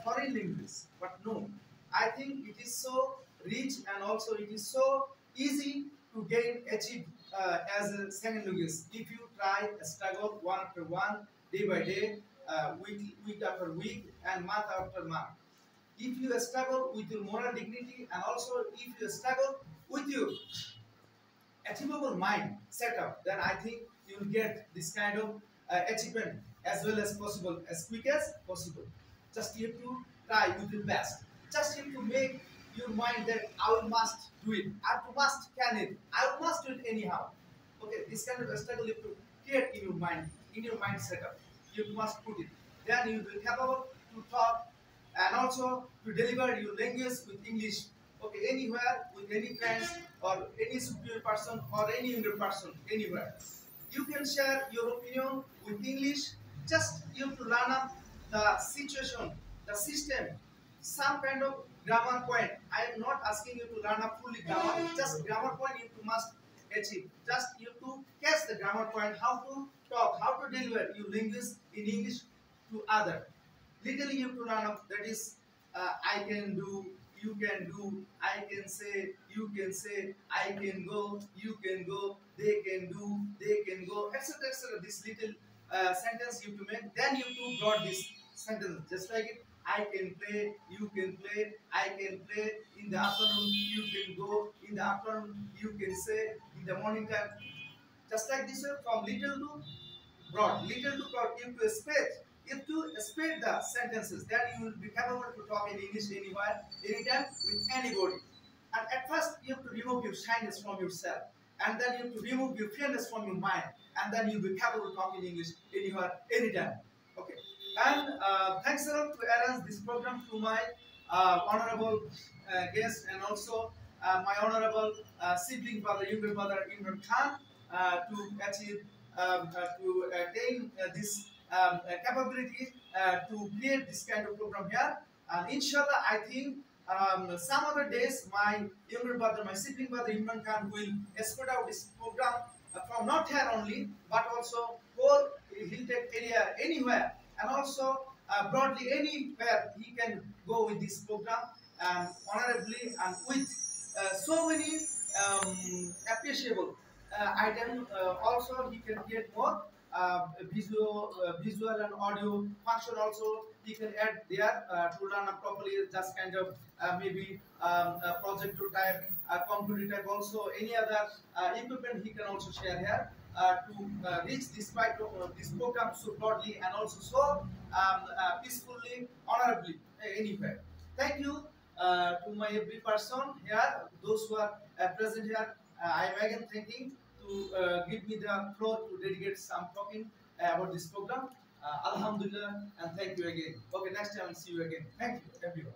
foreign language. But no, I think it is so rich and also it is so easy to gain achieve as a second language if you try struggle one after one, day by day, week after week, and month after month. If you struggle with your moral dignity and also if you struggle with your achievable mind setup, then I think you will get this kind of achievement as well as possible, as quick as possible. Just you have to try with your best. Just you have to make your mind that I will must do it. I must can it. I must do it anyhow. Okay, this kind of struggle you have to create in your mind setup. You must put it. Then you will be capable to talk and also to deliver your language with English. Okay, anywhere with any friends or any superior person or any younger person, anywhere. You can share your opinion with English. Just you have to learn up the situation, the system, some kind of grammar point. I am not asking you to learn up fully grammar. Just grammar point you must achieve. Just you have to catch the grammar point, how to talk, how to deliver your language in English to other. Literally you have to learn up. That is, I can do, you can do, I can say, you can say, I can go, you can go, they can do, they can go, etc. etc. This little sentence you have to make. Then you have to broad this sentence just like it. I can play, you can play, I can play. In the afternoon, you can go. In the afternoon, you can say. In the morning time, just like this, from little to broad, little to broad, you have to spread. You have to spread the sentences. Then you will be capable to talk in English anywhere, anytime, with anybody. And at first, you have to remove your shyness from yourself. And then you have to remove your fearness from your mind. And then you will be capable to talk in English anywhere, anytime. Okay. And thanks a lot to arrange this program to my honorable guest and also my honorable sibling brother, younger brother Imran Khan, to achieve, to attain this capability to create this kind of program here. And inshallah, I think some other days my younger brother, my sibling brother Imran Khan will spread out this program from not here only, but also whole Hilltech area, anywhere, and also broadly anywhere he can go with this program honorably and with so many appreciable items. Also, he can get more visual and audio function. Also, he can add there to run properly. Just kind of maybe projector type, computer type. Also, any other equipment he can also share here. To reach this this program so broadly and also so peacefully, honorably, anywhere. Thank you to my every person here, those who are present here. I am again thanking to give me the floor to dedicate some talking about this program. Alhamdulillah, and thank you again. Okay, next time I'll see you again. Thank you, everyone.